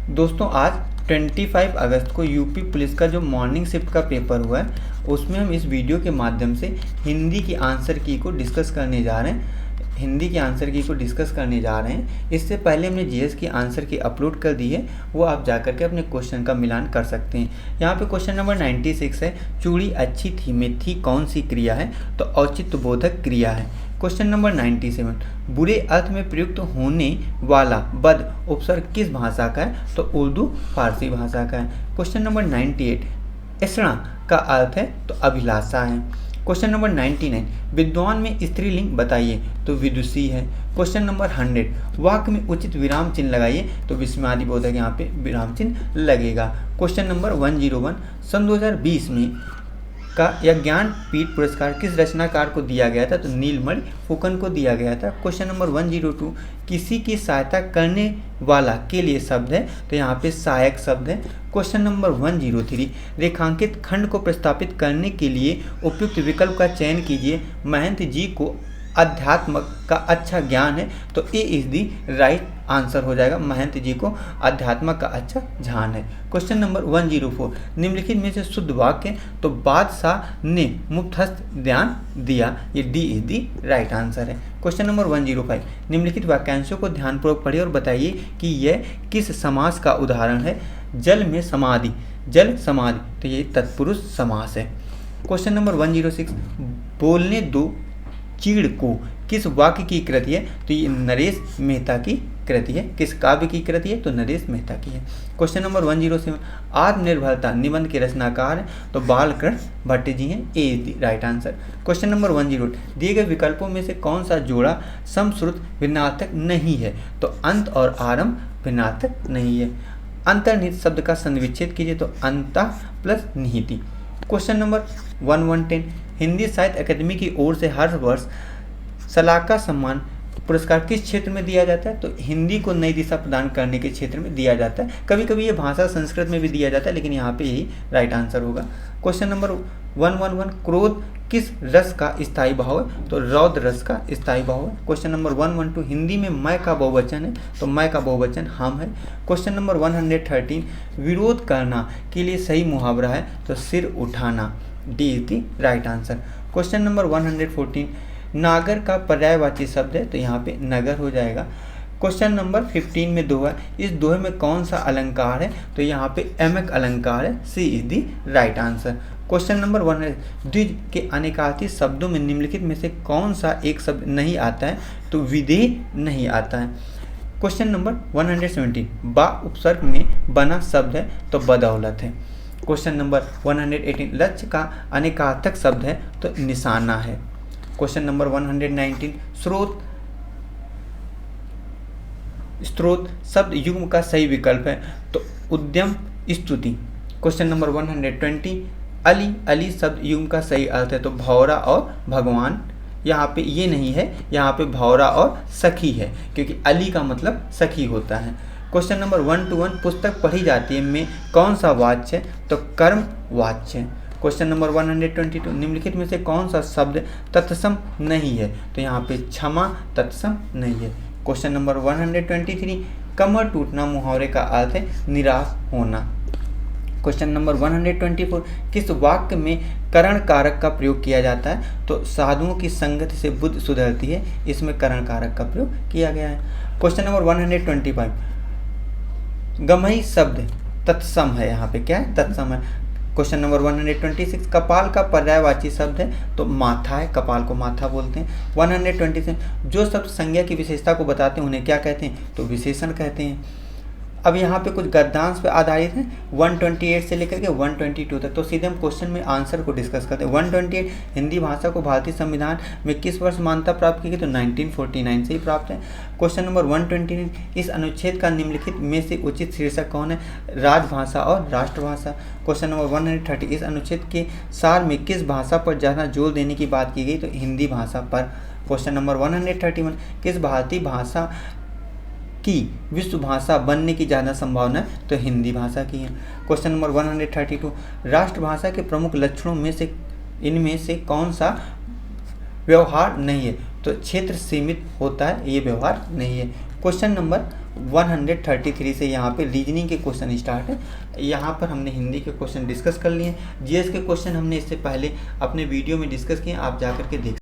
दोस्तों आज 25 अगस्त को यूपी पुलिस का जो मॉर्निंग शिफ्ट का पेपर हुआ है उसमें हम इस वीडियो के माध्यम से हिंदी की आंसर की को डिस्कस करने जा रहे हैं। इससे पहले हमने जीएस की आंसर की अपलोड कर दी है, वो आप जा करके अपने क्वेश्चन का मिलान कर सकते हैं। यहाँ पे क्वेश्चन नंबर 96 है, चूड़ी अच्छी थी में थी कौन सी क्रिया है? तो औचित्य बोधक क्रिया है। क्वेश्चन नंबर 97, बुरे अर्थ में प्रयुक्त होने वाला बद उपसर्ग किस भाषा का है? तो उर्दू फारसी भाषा का है। क्वेश्चन नंबर 98, ऐसा का अर्थ है तो अभिलाषा है। क्वेश्चन नंबर 99, विद्वान में स्त्रीलिंग बताइए? तो विदुषी है। क्वेश्चन नंबर 100, वाक्य में उचित विराम चिन्ह लगाइए? तो विस्मयादिबोधक यहाँ पे विराम चिन्ह लगेगा। क्वेश्चन नंबर 101, सन 2020 में का यह ज्ञानपीठ पुरस्कार किस रचनाकार को दिया गया था? तो नीलमणि फुकन को दिया गया था। क्वेश्चन नंबर 102, किसी की सहायता करने वाला के लिए शब्द है? तो यहाँ पे सहायक शब्द है। क्वेश्चन नंबर 103, रेखांकित खंड को प्रस्तापित करने के लिए उपयुक्त विकल्प का चयन कीजिए? महंत जी को अध्यात्म का अच्छा ज्ञान है, तो ए इज दी राइट आंसर हो जाएगा। महंत जी को अध्यात्म का अच्छा ज्ञान है। क्वेश्चन नंबर 104, निम्नलिखित में से शुद्ध वाक्य? तो बादशाह ने मुफ्तहस्त ध्यान दिया, ये D is the right answer है। क्वेश्चन नंबर 105, निम्नलिखित वाक्यांशों को ध्यानपूर्वक पढ़िए और बताइए कि यह किस समास का उदाहरण है? जल में समाधि, जल समाधि, तो ये तत्पुरुष समास है। क्वेश्चन नंबर 106, बोलने दो चीड़ को किस वाक्य की कृति है? तो ये नरेश मेहता की कृति है। किस काव्य की कृति है? तो नरेश मेहता की है। क्वेश्चन नंबर 107, आत्मनिर्भरता निबंध के रचनाकार है? तो बालकृष्ण भट्ट जी हैं, A is the right answer. Question number 108, दिए गए विकल्पों में से कौन सा जोड़ा समश्रुत भिन्नार्थक नहीं है? तो अंत और आरंभ भिन्नार्थक नहीं है। अंतर्निहित शब्द का संविच्छेद कीजिए? तो अंतः प्लस निहिति। क्वेश्चन नंबर 110, हिंदी साहित्य अकादमी की ओर से हर वर्ष सलाका सम्मान पुरस्कार किस क्षेत्र में दिया जाता है? तो हिंदी को नई दिशा प्रदान करने के क्षेत्र में दिया जाता है। कभी कभी ये भाषा संस्कृत में भी दिया जाता है, लेकिन यहाँ पे यही राइट आंसर होगा। क्वेश्चन नंबर 111, क्रोध किस रस का स्थायी भाव है? तो रौद्र रस का स्थायी भाव है। क्वेश्चन नंबर 112, हिंदी में मैं का बहुवचन है? तो मैं का बहुवचन हम है। क्वेश्चन नंबर 113, विरोध करना के लिए सही मुहावरा है? तो सिर उठाना, D is the right answer. Question number 114, नागर का पर्यायवाची शब्द है? तो यहाँ पे नगर हो जाएगा। क्वेश्चन नंबर 15 में दोहा, इस दोहे में कौन सा अलंकार है? तो यहाँ पे एमक अलंकार है, C is the right answer. Question number 100, द्विज के अनेकार्थी शब्दों में निम्नलिखित में से कौन सा एक शब्द नहीं आता है? तो विदेह नहीं आता है। क्वेश्चन नंबर 117, बा उपसर्ग में बना शब्द है? तो बदौलत है। क्वेश्चन नंबर 118, लक्ष्य का अनेकार्थक शब्द है? तो निशाना है। क्वेश्चन नंबर 119, स्रोत शब्द युग्म का सही विकल्प है? तो उद्यम स्तुति। क्वेश्चन नंबर 120, अली शब्द युग्म का सही अर्थ है? तो भौरा और भगवान। यहाँ पे ये नहीं है, यहाँ पे भौरा और सखी है, क्योंकि अली का मतलब सखी होता है। क्वेश्चन नंबर 121, पुस्तक पढ़ी जाती है में कौन सा वाच्य है? तो कर्म वाच्य है। क्वेश्चन नंबर 122, निम्नलिखित में से कौन सा शब्द तत्सम नहीं है? तो यहाँ पे क्षमा तत्सम नहीं है। क्वेश्चन नंबर 123, कमर टूटना मुहावरे का अर्थ है निराश होना। क्वेश्चन नंबर 124, किस वाक्य में करण कारक का प्रयोग किया जाता है? तो साधुओं की संगति से बुद्धि सुधरती है, इसमें करण कारक का प्रयोग किया गया है। क्वेश्चन नंबर 125, गमई शब्द तत्सम है, यहाँ पे क्या है? तत्सम है। क्वेश्चन नंबर 126, कपाल का पर्यायवाची शब्द है? तो माथा है, कपाल को माथा बोलते हैं। 127, जो शब्द संज्ञा की विशेषता को बताते हैं उन्हें क्या कहते हैं? तो विशेषण कहते हैं। अब यहाँ पे कुछ गद्यांश पे आधारित है 128 से लेकर के 122 तक। तो सीधे हम क्वेश्चन में आंसर को डिस्कस करते हैं। 128, हिंदी भाषा को भारतीय संविधान में किस वर्ष मान्यता प्राप्त की गई? तो 1949 से ही प्राप्त है। क्वेश्चन नंबर 129, इस अनुच्छेद का निम्नलिखित में से उचित शीर्षक कौन है? राजभाषा और राष्ट्रभाषा। क्वेश्चन नंबर 130, इस अनुच्छेद के सार में किस भाषा पर ज़्यादा जोर देने की बात की गई? तो हिंदी भाषा पर। क्वेश्चन नंबर 131, किस भारतीय भाषा की विश्व भाषा बनने की ज़्यादा संभावना है? तो हिंदी भाषा की है। क्वेश्चन नंबर 132, राष्ट्रभाषा के प्रमुख लक्षणों में से इनमें से कौन सा व्यवहार नहीं है? तो क्षेत्र सीमित होता है, ये व्यवहार नहीं है। क्वेश्चन नंबर 133 से यहाँ पे रीजनिंग के क्वेश्चन स्टार्ट है। यहाँ पर हमने हिंदी के क्वेश्चन डिस्कस कर लिए। जीएस के क्वेश्चन हमने इससे पहले अपने वीडियो में डिस्कस किए, आप जा कर के देख